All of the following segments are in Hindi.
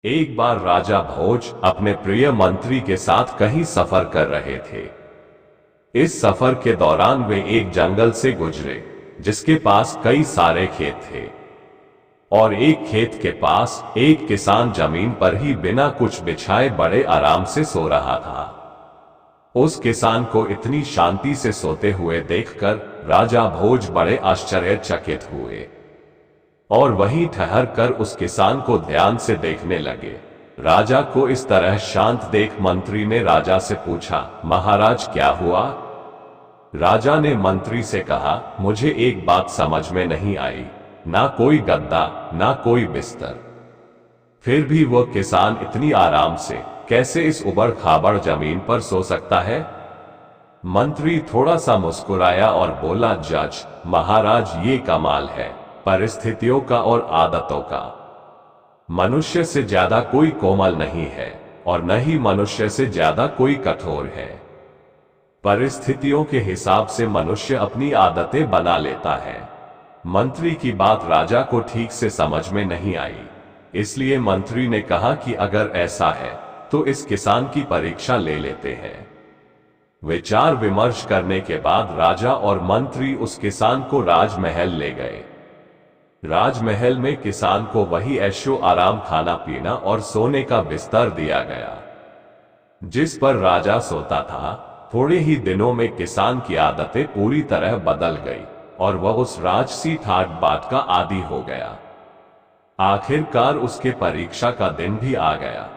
एक बार राजा भोज अपने प्रिय मंत्री के साथ कहीं सफर कर रहे थे। इस सफर के दौरान वे एक जंगल से गुजरे जिसके पास कई सारे खेत थे और एक खेत के पास एक किसान जमीन पर ही बिना कुछ बिछाए बड़े आराम से सो रहा था। उस किसान को इतनी शांति से सोते हुए देखकर राजा भोज बड़े आश्चर्यचकित हुए और वहीं ठहर कर उस किसान को ध्यान से देखने लगे। राजा को इस तरह शांत देख मंत्री ने राजा से पूछा, महाराज क्या हुआ? राजा ने मंत्री से कहा, मुझे एक बात समझ में नहीं आई, ना कोई गद्दा ना कोई बिस्तर, फिर भी वह किसान इतनी आराम से कैसे इस उबड़ खाबड़ जमीन पर सो सकता है? मंत्री थोड़ा सा मुस्कुराया और बोला, जज महाराज, ये कमाल है परिस्थितियों का और आदतों का। मनुष्य से ज्यादा कोई कोमल नहीं है और न ही मनुष्य से ज्यादा कोई कठोर है। परिस्थितियों के हिसाब से मनुष्य अपनी आदतें बना लेता है। मंत्री की बात राजा को ठीक से समझ में नहीं आई, इसलिए मंत्री ने कहा कि अगर ऐसा है तो इस किसान की परीक्षा ले लेते हैं। विचार विमर्श करने के बाद राजा और मंत्री उस किसान को राजमहल ले गए। राजमहल में किसान को वही ऐशो आराम, खाना पीना और सोने का बिस्तर दिया गया जिस पर राजा सोता था। थोड़े ही दिनों में किसान की आदतें पूरी तरह बदल गई और वह उस राजसी ठाट बाट का आदी हो गया। आखिरकार उसके परीक्षा का दिन भी आ गया।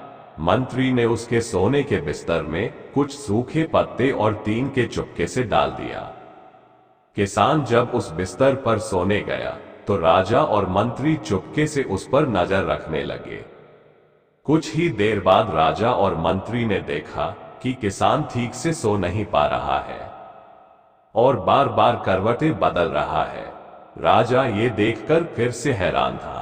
मंत्री ने उसके सोने के बिस्तर में कुछ सूखे पत्ते और तीन के चुपके से डाल दिया। किसान जब उस बिस्तर पर सोने गया तो राजा और मंत्री चुपके से उस पर नजर रखने लगे। कुछ ही देर बाद राजा और मंत्री ने देखा कि किसान ठीक से सो नहीं पा रहा है और बार बार करवटें बदल रहा है। राजा ये देखकर फिर से हैरान था।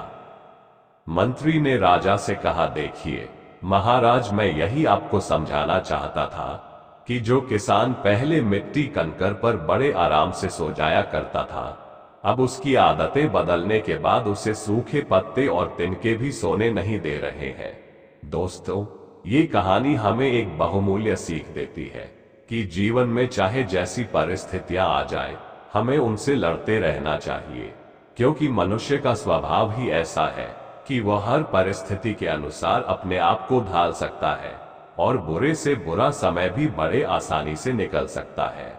मंत्री ने राजा से कहा, देखिए महाराज, मैं यही आपको समझाना चाहता था कि जो किसान पहले मिट्टी कंकर पर बड़े आराम से सो जाया करता था, अब उसकी आदतें बदलने के बाद उसे सूखे पत्ते और तिनके भी सोने नहीं दे रहे हैं। दोस्तों, ये कहानी हमें एक बहुमूल्य सीख देती है कि जीवन में चाहे जैसी परिस्थितियां आ जाए, हमें उनसे लड़ते रहना चाहिए, क्योंकि मनुष्य का स्वभाव ही ऐसा है कि वह हर परिस्थिति के अनुसार अपने आप को ढाल सकता है और बुरे से बुरा समय भी बड़े आसानी से निकल सकता है।